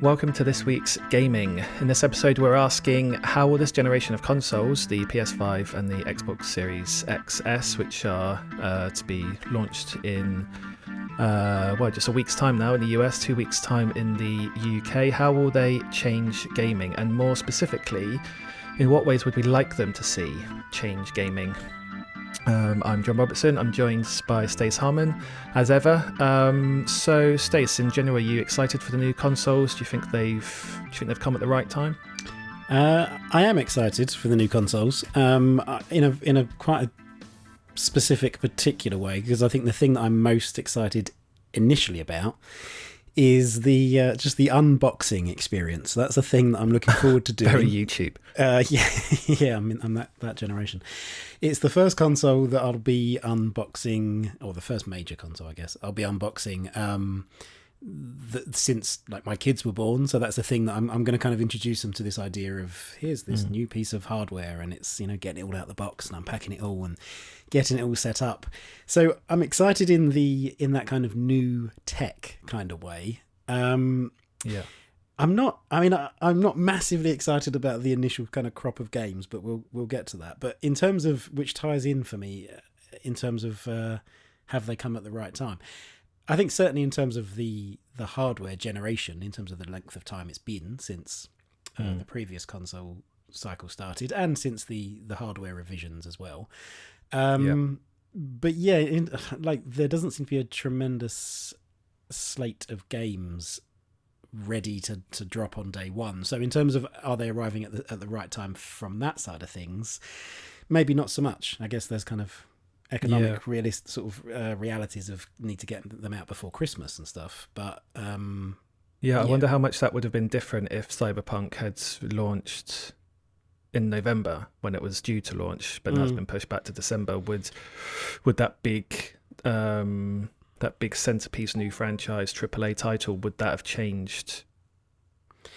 welcome to this week's Gaming. In this episode we're asking how will this generation of consoles, the PS5 and the Xbox Series XS, which are to be launched in just a week's time now in the US, 2 weeks time in the UK, how will they change gaming? And more specifically, in what ways would we like them to see change gaming? I'm John Robertson. I'm joined by Stace Harmon, as ever. So, Stace, in general, are you excited for the new consoles? Do you think they've come at the right time? I am excited for the new consoles. In a quite a specific, particular way, because I think the thing that I'm most excited initially about is the just the unboxing experience. That's a thing that I'm looking forward to doing. Very YouTube. Yeah. I'm that generation. It's the first console that I'll be unboxing, or the first major console, I guess. I'll be unboxing since like my kids were born. So that's the thing that I'm going to kind of introduce them to this idea of here's this new piece of hardware, and it's getting it all out of the box and unpacking it all and getting it all set up. So I'm excited in that kind of new tech kind of way. Yeah. I'm not massively excited about the initial kind of crop of games, but we'll get to that. But in terms of, which ties in for me, in terms of have they come at the right time? I think certainly in terms of the hardware generation, in terms of the length of time it's been since the previous console cycle started, and since the hardware revisions as well. But yeah, there doesn't seem to be a tremendous slate of games ready to drop on day one. So in terms of are they arriving at the right time from that side of things, maybe not so much. I guess there's kind of economic realist sort of realities of need to get them out before Christmas and stuff. But I wonder how much that would have been different if Cyberpunk had launched in November when it was due to launch, but now it's been pushed back to December. Would that big centerpiece new franchise AAA title, would that have changed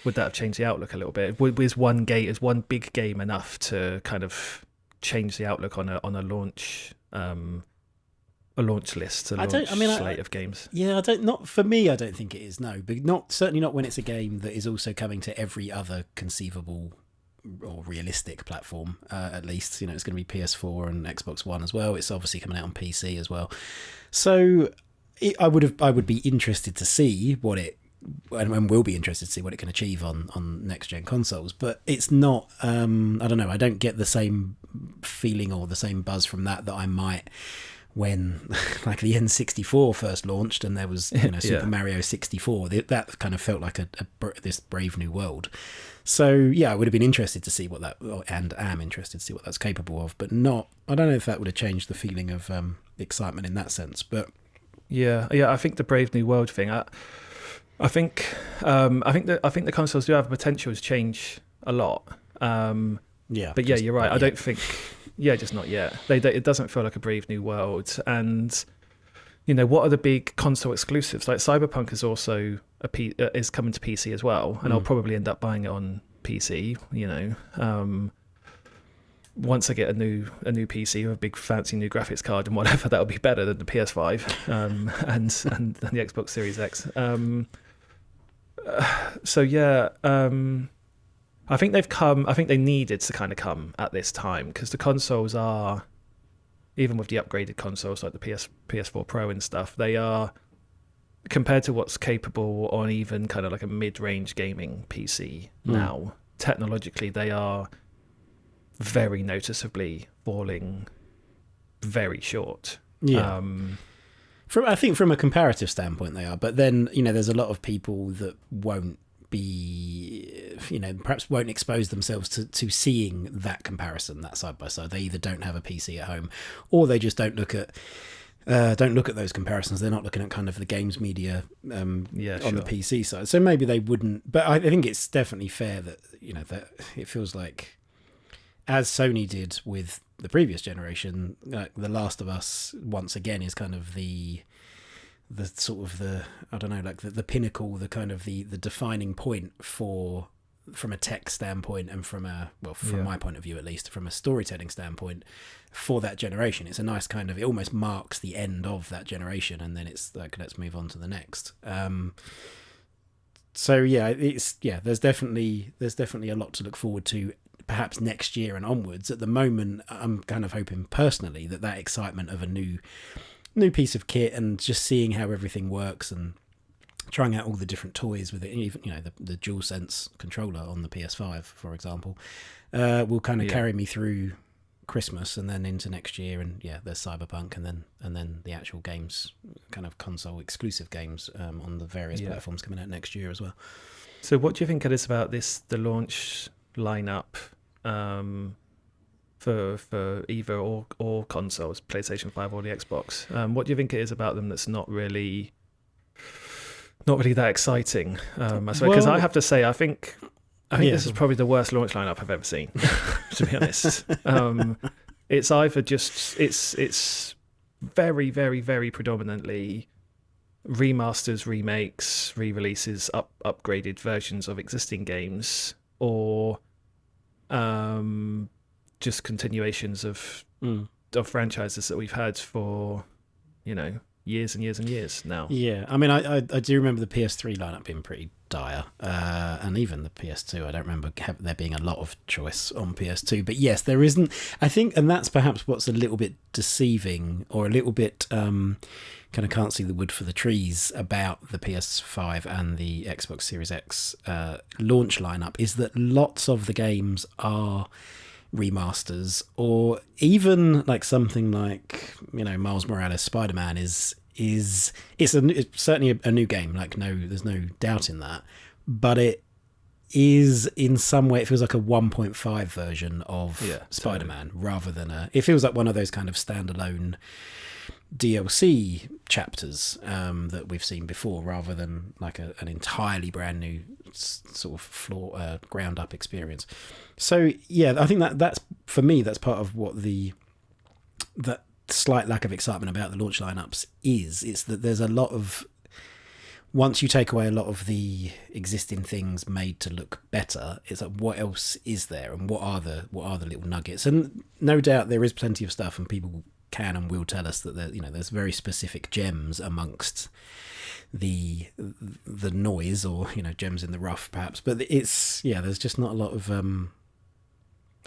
the outlook a little bit? Is one big game enough to kind of change the outlook on a launch list, slate of games? Yeah, not for me. I don't think it is. No, but certainly not when it's a game that is also coming to every other conceivable or realistic platform. At least it's going to be PS4 and Xbox One as well. It's obviously coming out on PC as well. So I would be interested to see what it, and will be interested to see what it can achieve on next gen consoles. But it's not. I don't know. I don't get the same feeling or the same buzz from that I might when like the N64 first launched and there was Super Mario 64. That kind of felt like this brave new world. So yeah, I would have been interested to see what that, and am interested to see what that's capable of. But not. I don't know if that would have changed the feeling of excitement in that sense. But yeah. I think the brave new world thing. I think the consoles do have potential to change a lot. But you're right. I don't think. Yeah, just not yet. It doesn't feel like a brave new world. And what are the big console exclusives? Like Cyberpunk is also is coming to PC as well, and I'll probably end up buying it on PC. Once I get a new PC with a big fancy new graphics card and whatever, that'll be better than the PS5 and the Xbox Series X. I think they've come. I think they needed to kind of come at this time because the consoles are, even with the upgraded consoles like the PS4 Pro and stuff, they are, compared to what's capable on even kind of like a mid-range gaming PC now, technologically they are very noticeably falling very short. Yeah. I think from a comparative standpoint they are, but then there's a lot of people that won't be, perhaps won't expose themselves to seeing that comparison, that side by side. They either don't have a PC at home, or they just don't look at those comparisons. They're not looking at kind of the games media on the PC side. So maybe they wouldn't. But I think it's definitely fair that that it feels like, as Sony did with the previous generation, The Last of Us once again is kind of the sort of the pinnacle, the kind of the defining point from a tech standpoint, and from my point of view at least, from a storytelling standpoint for that generation. It's a nice kind of, it almost marks the end of that generation, and then it's like, let's move on to the next. So yeah, there's definitely a lot to look forward to, perhaps next year and onwards. At the moment, I'm kind of hoping personally that excitement of a new piece of kit and just seeing how everything works and trying out all the different toys with it, even the DualSense controller on the PS5, for example, will kind of carry me through Christmas and then into next year. And there's Cyberpunk and then the actual games, kind of console exclusive games on the various platforms coming out next year as well. So what do you think it is about the launch lineup for either or consoles, PlayStation 5 or the Xbox? What do you think it is about them that's not really that exciting? Because I have to say, I think this is probably the worst launch lineup I've ever seen, to be honest. It's either just it's very, very, very predominantly remasters, remakes, re-releases, upgraded versions of existing games, or just continuations of franchises that we've had for years and years and years now. Yeah, I mean, I do remember the PS3 lineup being pretty dire, and even the PS2. I don't remember there being a lot of choice on PS2. But yes, there isn't. I think, and that's perhaps what's a little bit deceiving, or a little bit kind of can't see the wood for the trees about the PS5 and the Xbox Series X launch lineup, is that lots of the games are remasters, or even like something like Miles Morales Spider-Man is it's certainly a new game, there's no doubt in that, but it is in some way, it feels like a 1.5 version of Spider-Man, rather than it feels like one of those kind of standalone DLC chapters that we've seen before, rather than like an entirely brand new sort of ground up experience. So I think that's, for me, that's part of what that slight lack of excitement about the launch lineups is. It's that there's a lot of, once you take away a lot of the existing things made to look better, it's like, what else is there, and what are the little nuggets? And no doubt there is plenty of stuff, and people can and will tell us that there's very specific gems amongst the noise, or gems in the rough perhaps, but it's there's just not a lot of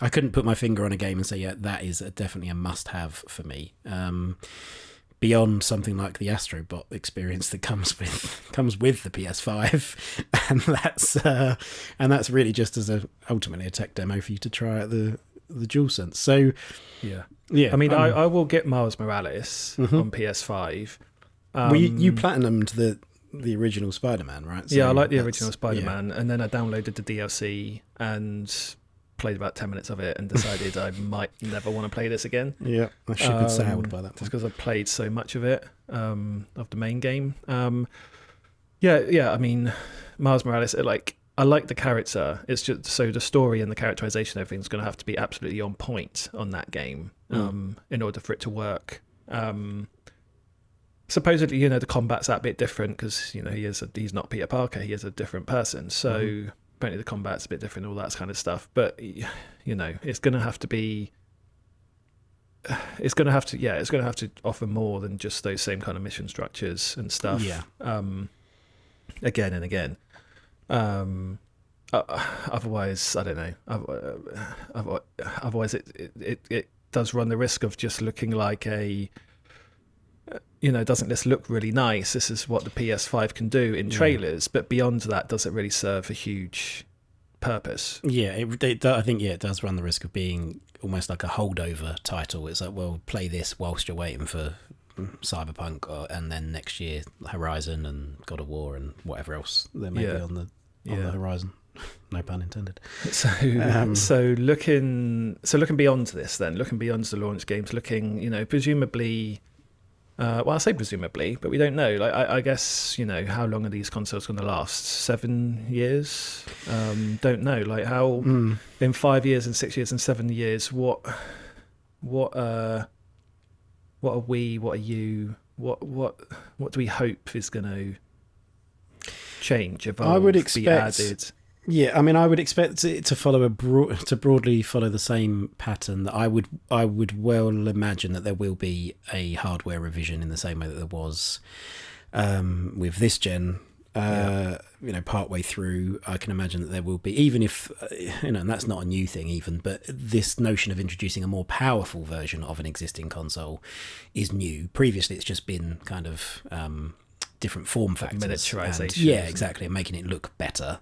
I couldn't put my finger on a game and say that is definitely a must-have for me, beyond something like the Astrobot experience that comes with the PS5, and that's really just as ultimately a tech demo for you to try out the DualSense. So I mean, I will get Miles Morales on PS5. Well, you platinumed the original Spider-Man, right? So I like the original Spider-Man, and then I downloaded the DLC and played about 10 minutes of it and decided I might never want to play this again. Yeah, my ship had sailed by that point. Just because I played so much of it, of the main game. I mean, Miles Morales, I like the character. It's just, so the story and the characterization, everything's going to have to be absolutely on point on that game in order for it to work. Supposedly, the combat's that bit different because he's not Peter Parker. He is a different person. So apparently the combat's a bit different, all that kind of stuff. But it's going to have to be. It's going to have to offer more than just those same kind of mission structures and stuff. Yeah. Again and again. Otherwise, I don't know. Otherwise, it does run the risk of just looking like doesn't this look really nice? This is what the PS5 can do in trailers, but beyond that, does it really serve a huge purpose? Yeah, I think it does run the risk of being almost like a holdover title. It's like, well, play this whilst you're waiting for Cyberpunk, and then next year Horizon and God of War and whatever else there may be on the horizon. No pun intended. So looking beyond this, then looking beyond the launch games, presumably. Well, I say presumably, but we don't know. I guess how long are these consoles going to last? 7 years? Don't know. How in 5 years and 6 years and 7 years? What are we? What are you? What do we hope is going to change, evolve, I would expect, be added? Yeah, I mean, I would expect it to follow to broadly follow the same pattern. That I would well imagine that there will be a hardware revision in the same way that there was with this gen partway through, I can imagine that there will be, even if, and that's not a new thing even, but this notion of introducing a more powerful version of an existing console is new. Previously, it's just been kind of different form factors. Miniaturization. Yeah, exactly, and making it look better.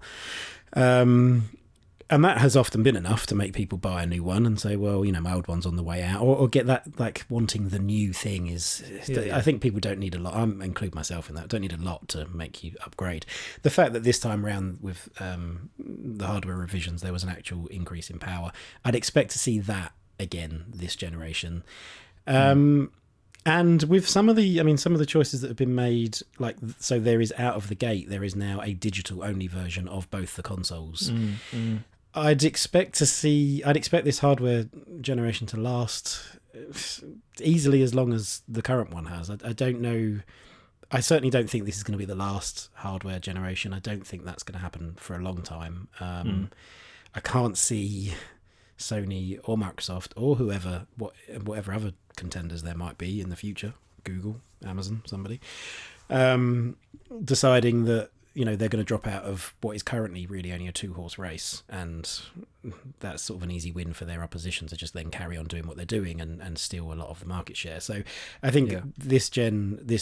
And that has often been enough to make people buy a new one and say, well, my old one's on the way out, or get that, like, wanting the new thing is. I think people don't need a lot. I include myself in that. Don't need a lot to make you upgrade. The fact that this time around with the hardware revisions, there was an actual increase in power. I'd expect to see that again this generation. And with some of the choices that have been made, like, so there is out of the gate, there is now a digital only version of both the consoles. I'd expect this hardware generation to last easily as long as the current one has. I don't know. I certainly don't think this is going to be the last hardware generation. I don't think that's going to happen for a long time. I can't see Sony or Microsoft or whatever other contenders there might be in the future, Google, Amazon, somebody, deciding that they're going to drop out of what is currently really only a 2-horse race, and that's sort of an easy win for their opposition to just then carry on doing what they're doing and steal a lot of the market share. So I think this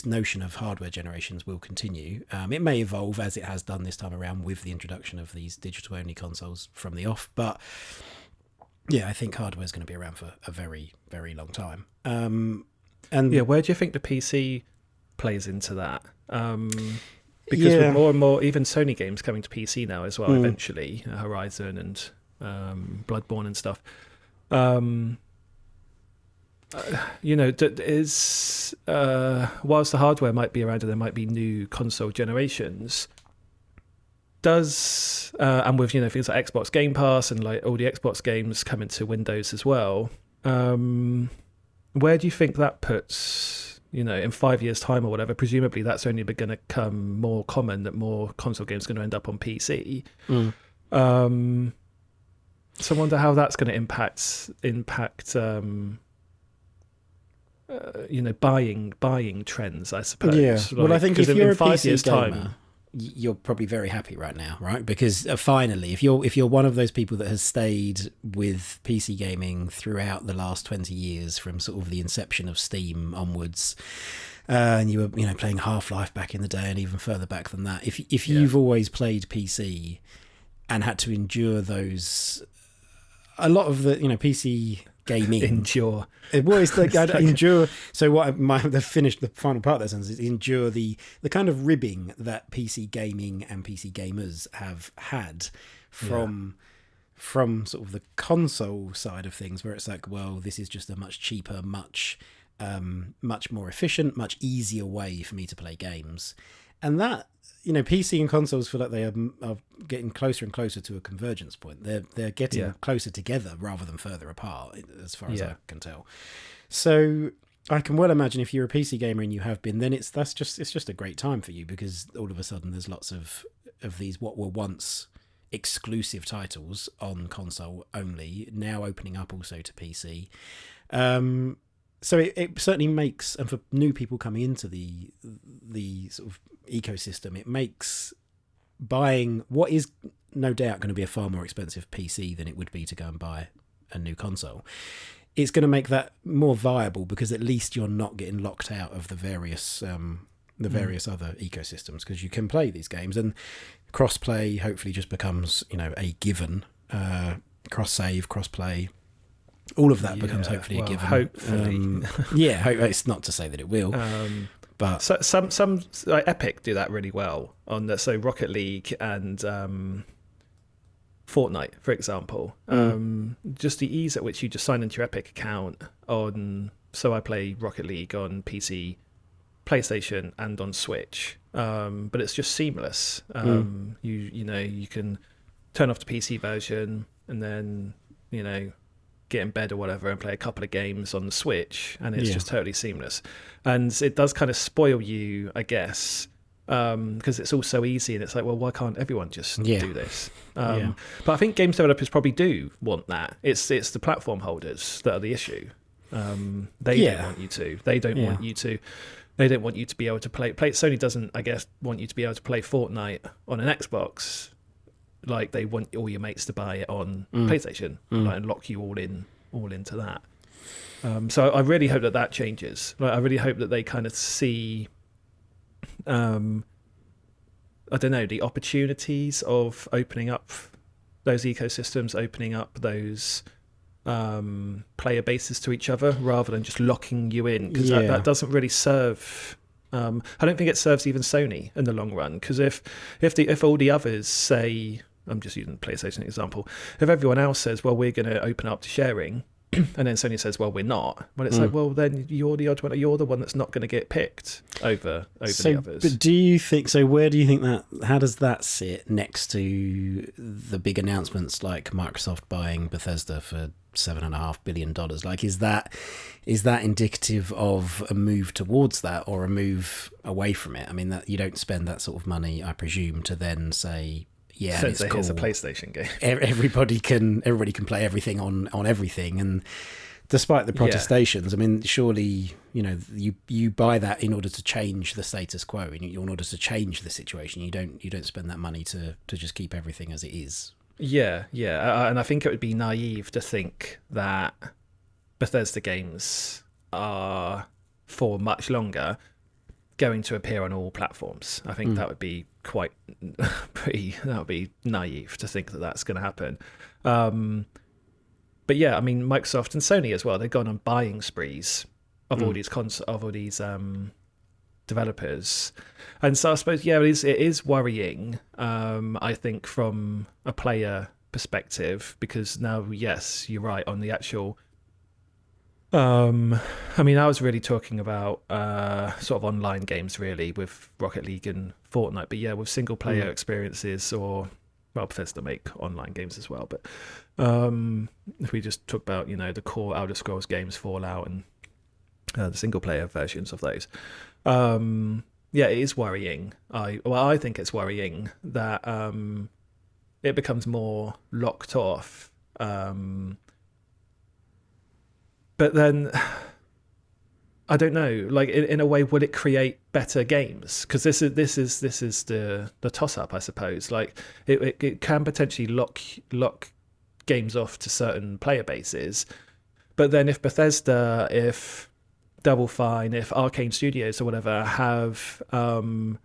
notion of hardware generations will continue. It may evolve as it has done this time around with the introduction of these digital only consoles from the off, but I think hardware is going to be around for a very, very long time. Where do you think the PC plays into that? Because with more and more, even Sony games coming to PC now as well, eventually, Horizon and Bloodborne and stuff. Whilst the hardware might be around and there might be new console generations, and with things like Xbox Game Pass and like all the Xbox games coming to Windows as well, where do you think that puts? In 5 years' time or whatever, presumably that's only going to become more common, that more console games are going to end up on PC. So I wonder how that's going to impact buying trends, I suppose. Yeah. Well, I think if you're a 5 PC years' gamer, time, you're probably very happy right now, right? Because finally, if you're one of those people that has stayed with PC gaming throughout the last 20 years, from sort of the inception of Steam onwards, and you were playing Half-Life back in the day and even further back than that, if you've always played PC and had to endure a lot of the PC gaming. Endure. It was like I'd endure. So the final part of that sentence is endure the kind of ribbing that PC gaming and PC gamers have had from sort of the console side of things, where it's like, well, this is just a much cheaper, much more efficient, much easier way for me to play games, and that. PC and consoles feel like they are getting closer and closer to a convergence point. They're getting closer together rather than further apart, as far as I can tell. So I can well imagine if you're a PC gamer and you have been, then it's just a great time for you, because all of a sudden there's lots of these what were once exclusive titles on console only now opening up also to PC. So it certainly makes, and for new people coming into the sort of ecosystem, it makes buying what is no doubt going to be a far more expensive PC than it would be to go and buy a new console. It's going to make that more viable, because at least you're not getting locked out of the various other ecosystems, because you can play these games, and cross-play hopefully just becomes a given. Cross-save, cross-play. All of that becomes hopefully a given. Hopefully. It's not to say that it will. But so some like Epic do that really well on Rocket League and Fortnite, for example. Just the ease at which you just sign into your Epic account on. So I play Rocket League on PC, PlayStation, and on Switch. But it's just seamless. You can turn off the PC version and then get in bed or whatever and play a couple of games on the Switch, and it's just totally seamless. And it does kind of spoil you, I guess, because it's all so easy, and it's like, well, why can't everyone just do this? But I think games developers probably do want that. It's the platform holders that are the issue. They don't want you to. They don't want you to they didn't want you to be able to play. Sony doesn't, I guess, want you to be able to play Fortnite on an Xbox. Like they want all your mates to buy it on PlayStation, like, and lock you all into that. So I really hope that changes. Like I really hope that they kind of see, I don't know, the opportunities of opening up those ecosystems, opening up those player bases to each other, rather than just locking you in, because that doesn't really serve. I don't think it serves even Sony in the long run, because if all the others say, I'm just using the PlayStation example, if everyone else says, well, we're going to open up to sharing, and then Sony says, well, we're not, well, it's like, well, then you're the odd one, you're the one that's not going to get picked over the others. But do you think, so where do you think that, how does that sit next to the big announcements like Microsoft buying Bethesda for $7.5 billion? Like, is that indicative of a move towards that, or a move away from it? I mean, that you don't spend that sort of money, I presume, to then say, yeah, so it's cool. Here's a PlayStation game. Everybody can play everything on everything, and despite the protestations, I mean, surely you buy that in order to change the status quo, in order to change the situation. You don't spend that money to just keep everything as it is. Yeah, and I think it would be naive to think that Bethesda games are for much longer going to appear on all platforms. I think that would be that would be naive to think that that's going to happen. But yeah, I mean, Microsoft and Sony as well, they've gone on buying sprees of all these developers, and so I suppose it is worrying. I think from a player perspective, because now, yes, you're right on the actual. I mean, I was really talking about sort of online games, really, with Rocket League and Fortnite. But yeah, with single player experiences, or Bethesda make online games as well. But if we just talk about the core Elder Scrolls games, Fallout, and the single player versions of those, it is worrying. I think it's worrying that it becomes more locked off. But then, I don't know. Like in a way, would it create better games? Because this is the toss up, I suppose. Like it can potentially lock games off to certain player bases. But then if Bethesda, if Double Fine, if Arcane Studios or whatever have the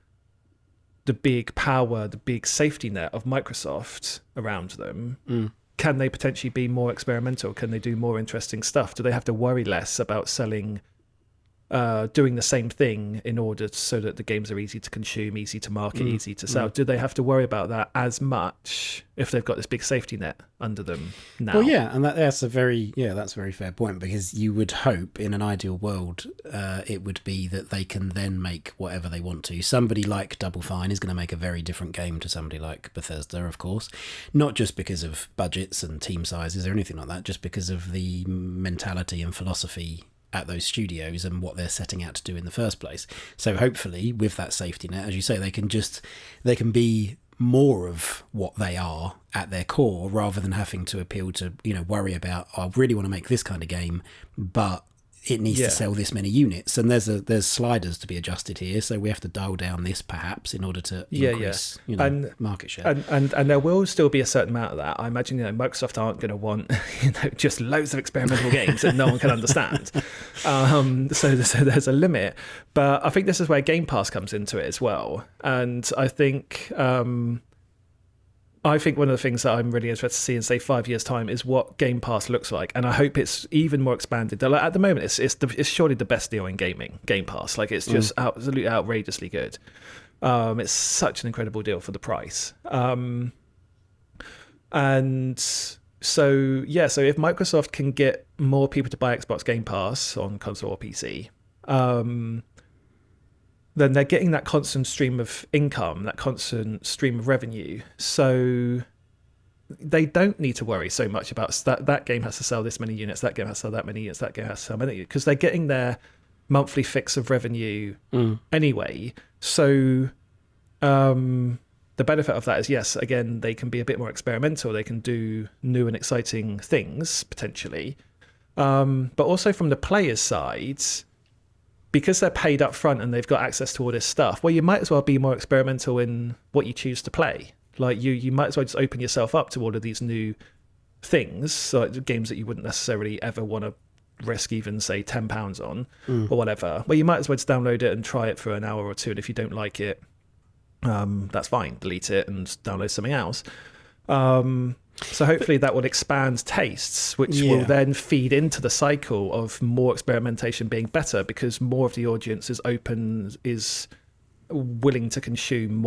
big power, the big safety net of Microsoft around them. Can they potentially be more experimental? Can they do more interesting stuff? Do they have to worry less about selling, doing the same thing in order so that the games are easy to consume, easy to market, easy to sell? Do they have to worry about that as much if they've got this big safety net under them now? Well, yeah, and that's a very fair point, because you would hope in an ideal world it would be that they can then make whatever they want to. Somebody like Double Fine is going to make a very different game to somebody like Bethesda, of course, not just because of budgets and team sizes or anything like that, just because of the mentality and philosophy at those studios and what they're setting out to do in the first place. So hopefully with that safety net, as you say, they can be more of what they are at their core, rather than having to appeal to, worry about, I really want to make this kind of game, but it needs to sell this many units, and there's sliders to be adjusted here, so we have to dial down this perhaps in order to increase market share. And there will still be a certain amount of that. I imagine Microsoft aren't going to want just loads of experimental games that no one can understand. So there's a limit, but I think this is where Game Pass comes into it as well. And I think one of the things that I'm really interested to see in, say, 5 years' time is what Game Pass looks like, and I hope it's even more expanded. Like, at the moment, it's surely the best deal in gaming. Game Pass, like, it's just absolutely outrageously good. It's such an incredible deal for the price. And so if Microsoft can get more people to buy Xbox Game Pass on console or PC, then they're getting that constant stream of income, that constant stream of revenue. So they don't need to worry so much about that game has to sell this many units, that game has to sell that many units, that game has to sell many, because they're getting their monthly fix of revenue anyway. So the benefit of that is, yes, again, they can be a bit more experimental. They can do new and exciting things, potentially. But also from the player's side, because they're paid up front and they've got access to all this stuff, well, you might as well be more experimental in what you choose to play. Like you might as well just open yourself up to all of these new things, so games that you wouldn't necessarily ever want to risk even say £10 on or whatever. Well, you might as well just download it and try it for an hour or two, and if you don't like it, that's fine, delete it and download something else. So hopefully that will expand tastes, which will then feed into the cycle of more experimentation being better, because more of the audience is willing to consume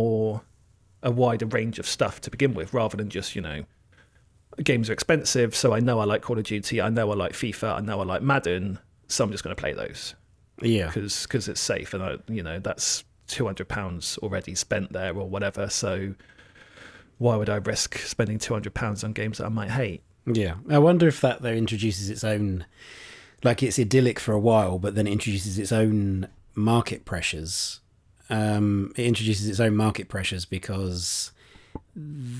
a wider range of stuff to begin with, rather than just, games are expensive, so I know I like Call of Duty, I know I like FIFA, I know I like Madden, so I'm just going to play those. Yeah. Because it's safe, and that's £200 already spent there or whatever, so why would I risk spending £200 on games that I might hate? Yeah. I wonder if that, though, introduces its own, like, it's idyllic for a while, but then it introduces its own market pressures. It introduces its own market pressures because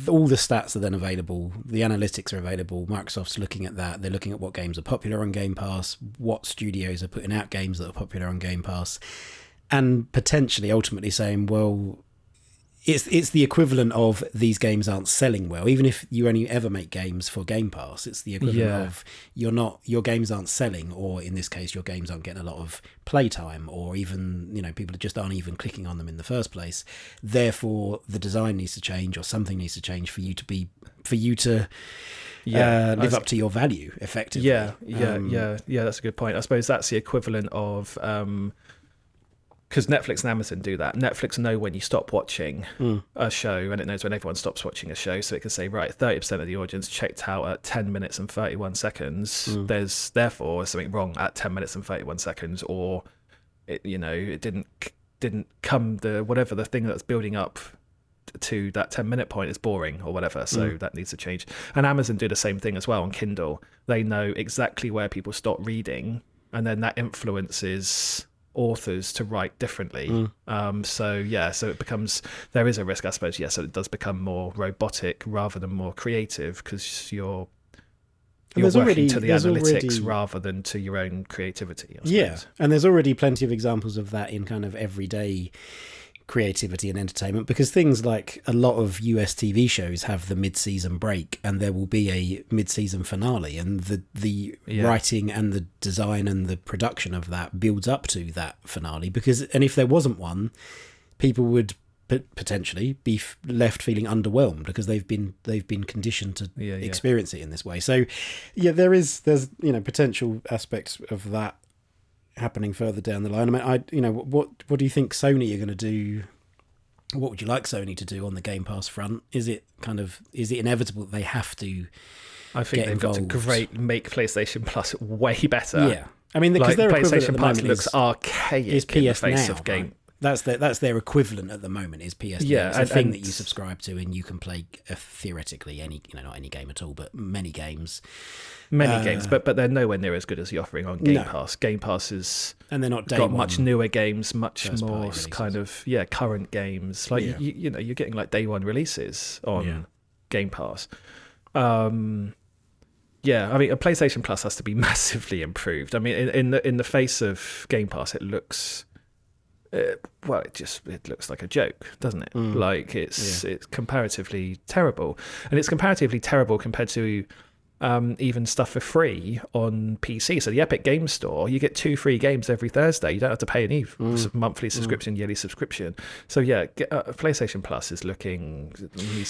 all the stats are then available, the analytics are available, Microsoft's looking at that, they're looking at what games are popular on Game Pass, what studios are putting out games that are popular on Game Pass, and potentially ultimately saying, well, it's the equivalent of these games aren't selling well. Even if you only ever make games for Game Pass, it's the equivalent of your games aren't selling, or in this case, your games aren't getting a lot of playtime, or even people just aren't even clicking on them in the first place. Therefore, the design needs to change, or something needs to change for you to live up to your value effectively. Yeah, that's a good point. I suppose that's the equivalent of. Because Netflix and Amazon do that. Netflix know when you stop watching a show, and it knows when everyone stops watching a show, so it can say, right, 30% of the audience checked out at 10 minutes and 31 seconds. There's therefore something wrong at 10 minutes and 31 seconds, or it didn't come whatever the thing that's building up to that 10-minute point is boring or whatever, so that needs to change. And Amazon do the same thing as well on Kindle. They know exactly where people stop reading, and then that influences authors to write differently. So it becomes, there is a risk, I suppose, so it does become more robotic rather than more creative, because you're working to the analytics rather than to your own creativity, I suppose. And there's already plenty of examples of that in kind of everyday creativity and entertainment, because things like a lot of US TV shows have the mid-season break, and there will be a mid-season finale, and the writing and the design and the production of that builds up to that finale, and if there wasn't one, people would potentially be left feeling underwhelmed, because they've been conditioned to experience it in this way. So there's potential aspects of that happening further down the line. I mean, what do you think Sony are going to do? What would you like Sony to do on the Game Pass front? Is it inevitable that they have to? I think they've got to make PlayStation Plus way better. Yeah, I mean, because their PlayStation Plus looks archaic is PS in the face Now, of game. Right? That's their equivalent at the moment, is PS. Yeah, it's a thing that you subscribe to, and you can play theoretically any, not any game at all, but many games. But they're nowhere near as good as the offering on Game Pass. Game Pass and they're not got much newer games, much more kind of current games. Like you're getting like day one releases on Game Pass. I mean, a PlayStation Plus has to be massively improved. I mean, in the face of Game Pass, it looks. It looks like a joke, doesn't it? Like it's comparatively terrible, and it's comparatively terrible compared to even stuff for free on PC. So the Epic Game Store, you get 2 free games every Thursday. You don't have to pay any monthly subscription, yearly subscription. So PlayStation Plus is looking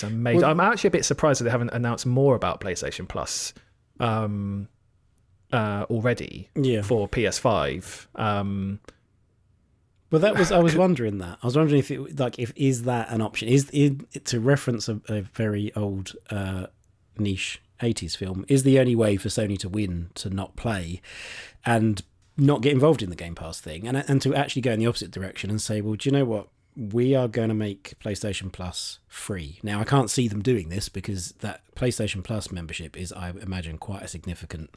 amazing. Well, I'm actually a bit surprised that they haven't announced more about PlayStation Plus already for PS5. Well, I was wondering that. I was wondering if is that an option? Is it, to reference a very old niche 80s film, is the only way for Sony to win to not play and not get involved in the Game Pass thing, and to actually go in the opposite direction and say, well, do you know what? We are going to make PlayStation Plus free. Now, I can't see them doing this, because that PlayStation Plus membership is, I imagine, quite a significant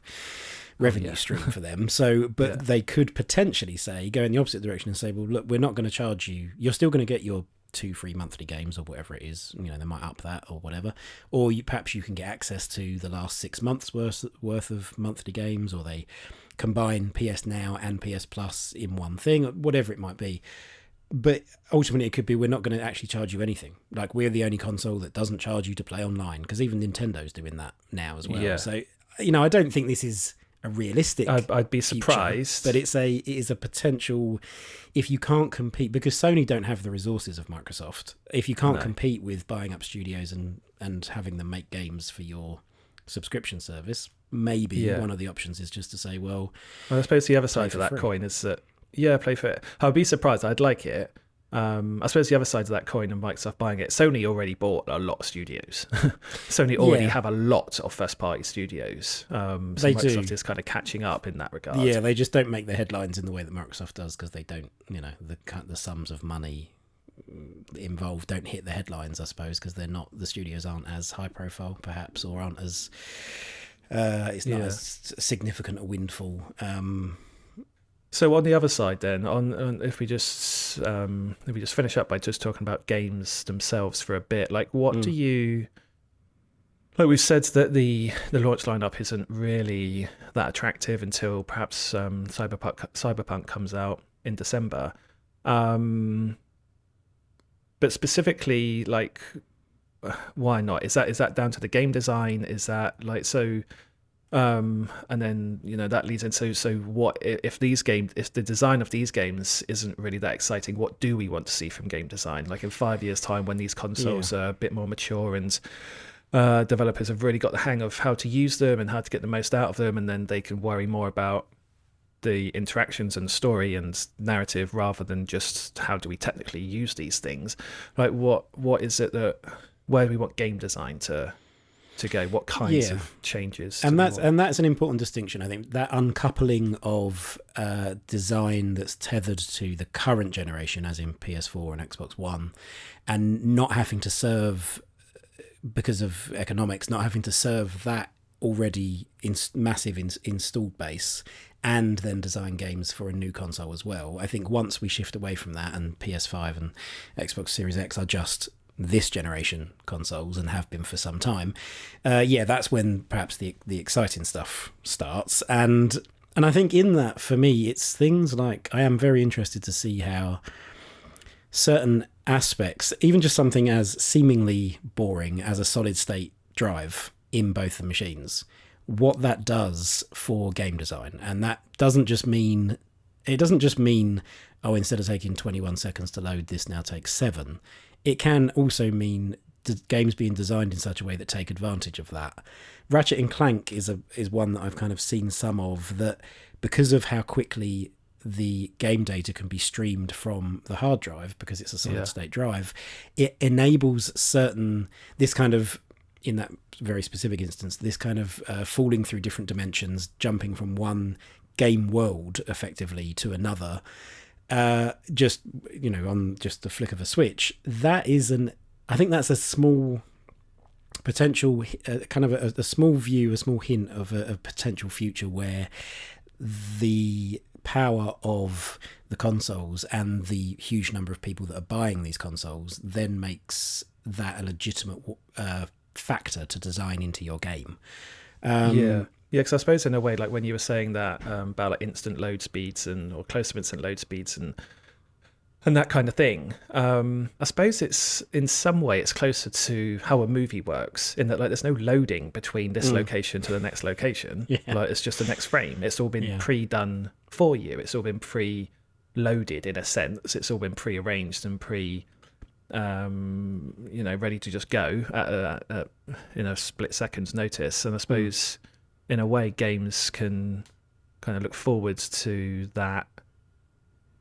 revenue stream for them. So, but they could potentially go in the opposite direction and say, well, look, we're not going to charge you. You're still going to get your 2 free monthly games or whatever it is. They might up that or whatever. Or perhaps you can get access to the last 6 months worth of monthly games, or they combine PS Now and PS Plus in one thing, whatever it might be. But ultimately, it could be we're not going to actually charge you anything. Like, we're the only console that doesn't charge you to play online, because even Nintendo's doing that now as well. Yeah. So, I don't think this is a realistic I'd be future, surprised. but it is a potential. If you can't compete, because Sony don't have the resources of Microsoft, if you can't compete with buying up studios and having them make games for your subscription service, maybe one of the options is just to say, well, I suppose the other side of that free. coin is that, play for it. I'd be surprised. I'd like it. I suppose the other side of that coin and Microsoft buying it, Sony already bought a lot of studios. Sony already have a lot of first-party studios. So they Microsoft is kind of catching up in that regard. Yeah, they just don't make the headlines in the way that Microsoft does, because they don't, the sums of money involved don't hit the headlines, I suppose, because the studios aren't as high profile, perhaps, or aren't as it's not as significant a windfall. So on the other side, then, if we just finish up by just talking about games themselves for a bit, like what do you? Like we've said that the launch lineup isn't really that attractive until perhaps Cyberpunk comes out in December. But specifically, like, why not? Is that down to the game design? Is that like so? And then that leads into, so what if the design of these games isn't really that exciting, what do we want to see from game design? Like in 5 years' time, when these consoles are a bit more mature and developers have really got the hang of how to use them and how to get the most out of them, and then they can worry more about the interactions and story and narrative rather than just how do we technically use these things. Like what is it where do we want game design to go? What kinds of changes? And that's an important distinction, I think, that uncoupling of design that's tethered to the current generation, as in PS4 and Xbox One, and not having to serve, because of economics, not having to serve that already massive installed base, and then design games for a new console as well. I think once we shift away from that, and PS5 and Xbox Series X are just this generation consoles and have been for some time, that's when perhaps the exciting stuff starts. And I think in that, for me, it's things like, I am very interested to see how certain aspects, even just something as seemingly boring as a solid state drive in both the machines, what that does for game design. And that doesn't just mean, oh, instead of taking 21 seconds to load, this now takes 7. It can also mean games being designed in such a way that take advantage of that. Ratchet and Clank is one that I've kind of seen some of, that because of how quickly the game data can be streamed from the hard drive, because it's a solid state drive, it enables this kind of, in that very specific instance, this kind of falling through different dimensions, jumping from one game world effectively to another, just on just the flick of a switch. I think that's a small potential, kind of a small view, a small hint of a potential future where the power of the consoles and the huge number of people that are buying these consoles then makes that a legitimate factor to design into your game. Because I suppose in a way, like when you were saying that about like instant load speeds or close to instant load speeds and that kind of thing, I suppose it's in some way it's closer to how a movie works, in that like there's no loading between this location to the next location. Like it's just the next frame. It's all been pre-done for you. It's all been pre-loaded in a sense. It's all been pre-arranged and ready to just go at in a split second's notice. And I suppose in a way games can kind of look forwards to that,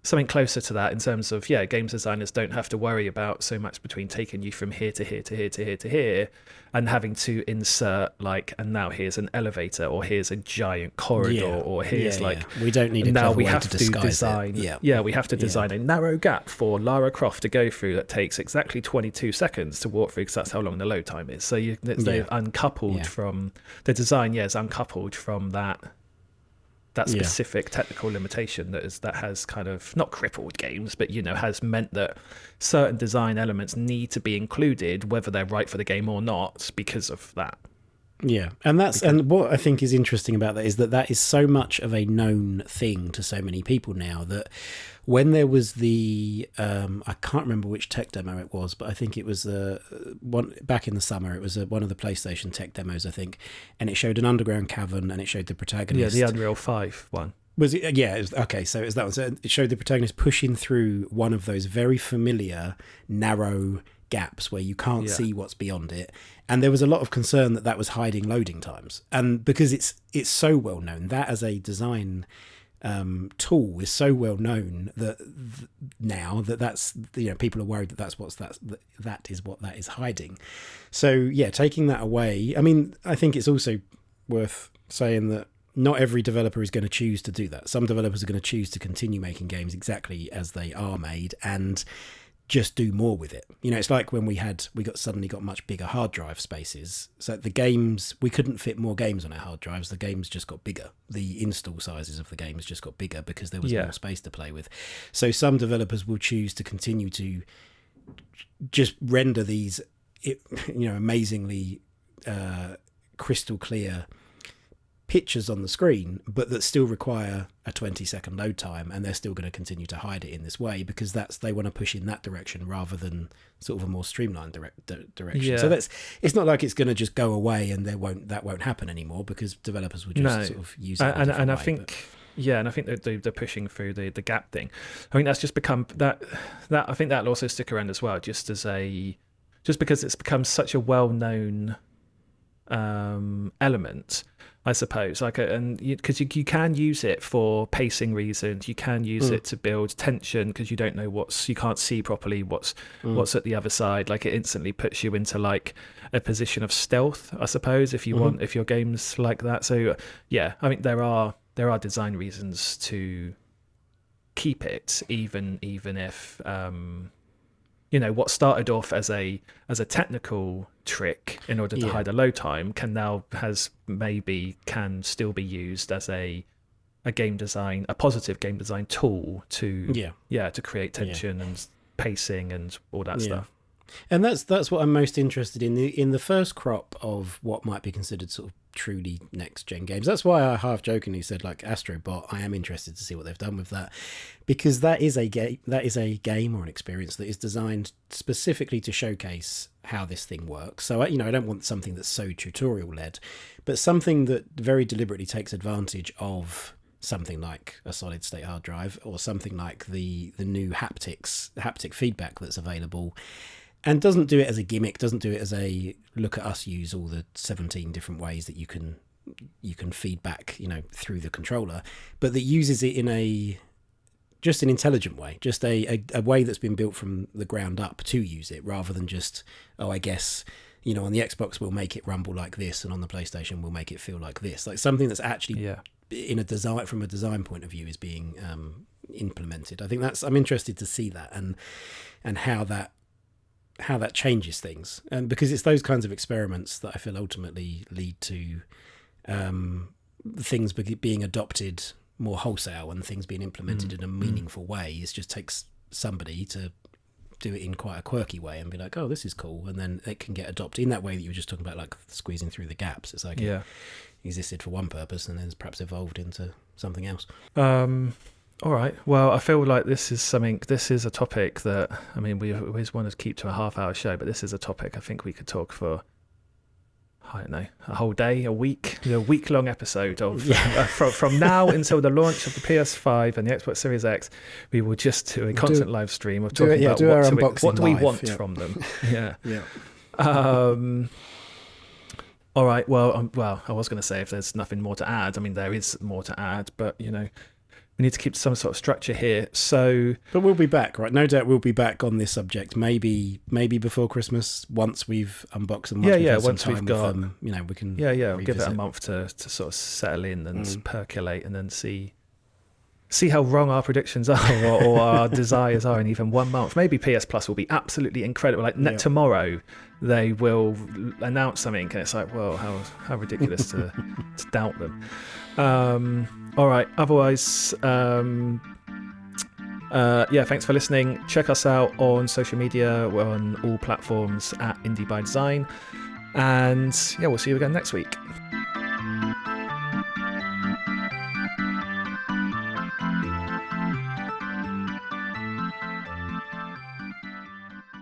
something closer to that, in terms of games designers don't have to worry about so much between taking you from here to here to here to here to here and having to insert and now here's an elevator, or here's a giant corridor, or here's we don't need a now clever we way have to to design we have to design a narrow gap for Lara Croft to go through that takes exactly 22 seconds to walk through, because that's how long the load time is. So they've uncoupled from the design, is uncoupled from that specific technical limitation that has kind of not crippled games, but has meant that certain design elements need to be included whether they're right for the game or not, because of that. Yeah, and what I think is interesting about that is that is so much of a known thing to so many people now that when there was the I can't remember which tech demo it was, but I think it was the one back in the summer. It was one of the PlayStation tech demos, I think, and it showed an underground cavern and it showed the protagonist. Yeah, the Unreal 5 one. Was it? Yeah, it was, okay. So it was that one. So it showed the protagonist pushing through one of those very familiar narrow gaps where you can't see what's beyond it, and there was a lot of concern that was hiding loading times, and because it's so well known, that as a design tool is so well known that now that's people are worried that that is what is hiding. So yeah, taking that away, I mean, I think it's also worth saying that not every developer is going to choose to do that. Some developers are going to choose to continue making games exactly as they are made and just do more with it. It's like when we suddenly got much bigger hard drive spaces. So the games, we couldn't fit more games on our hard drives. The games just got bigger. The install sizes of the games just got bigger because there was more space to play with. So some developers will choose to continue to just render these, amazingly crystal clear pictures on the screen, but that still require a 20-second load time, and they're still going to continue to hide it in this way because they want to push in that direction rather than sort of a more streamlined direction. Yeah. So it's not like it's going to just go away and that won't happen anymore because developers will just sort of use it. And I think they're pushing through the gap thing. I think that's just become that I think that'll also stick around as well, just because it's become such a well-known element, I suppose, because you can use it for pacing reasons. You can use it to build tension because you don't know you can't see properly what's at the other side. Like, it instantly puts you into like a position of stealth, I suppose, if you want, if your game's like that. So yeah, I mean, there are design reasons to keep it, even if what started off as a technical trick in order to hide a load time can still be used as a positive game design tool to create tension and pacing and all that stuff. And that's what I'm most interested in the first crop of what might be considered sort of truly next gen games. That's why I half jokingly said like Astrobot. I am interested to see what they've done with that, because that is a game or an experience that is designed specifically to showcase how this thing works. So I don't want something that's so tutorial led, but something that very deliberately takes advantage of something like a solid state hard drive or something like the new haptic feedback that's available. And doesn't do it as a gimmick, doesn't do it as a look at us use all the 17 different ways that you can feedback, through the controller, but that uses it in an intelligent way, just a way that's been built from the ground up to use it, rather than just, I guess, on the Xbox we'll make it rumble like this, and on the PlayStation we'll make it feel like this. Like something that's actually from a design point of view is being implemented. I think I'm interested to see that and how that changes things, and because it's those kinds of experiments that I feel ultimately lead to things being adopted more wholesale and things being implemented in a meaningful way. It just takes somebody to do it in quite a quirky way and be like, oh, this is cool, and then it can get adopted in that way that you were just talking about, like squeezing through the gaps. It's like it existed for one purpose and then it's perhaps evolved into something else. All right. Well, I feel like this is a topic that, I mean, we always want to keep to a half-hour show, but this is a topic I think we could talk for, I don't know, a whole day, a week-long episode of from now until the launch of the PS5 and the Xbox Series X. We will just do a constant live stream of talking about what do we want from them. Yeah. All right. Well, I was going to say if there's nothing more to add. I mean, there is more to add, but we need to keep some sort of structure here. So, but we'll be back, right? No doubt we'll be back on this subject. Maybe before Christmas, once we've unboxed them. Once we've got, we can. We'll give it a month to sort of settle in and percolate, and then see how wrong our predictions are or our desires are in even 1 month. Maybe PS Plus will be absolutely incredible. Like tomorrow, they will announce something, and it's like, well, how ridiculous to doubt them. All right. Otherwise, thanks for listening. Check us out on social media. We're on all platforms at Indie by Design. And yeah, we'll see you again next week.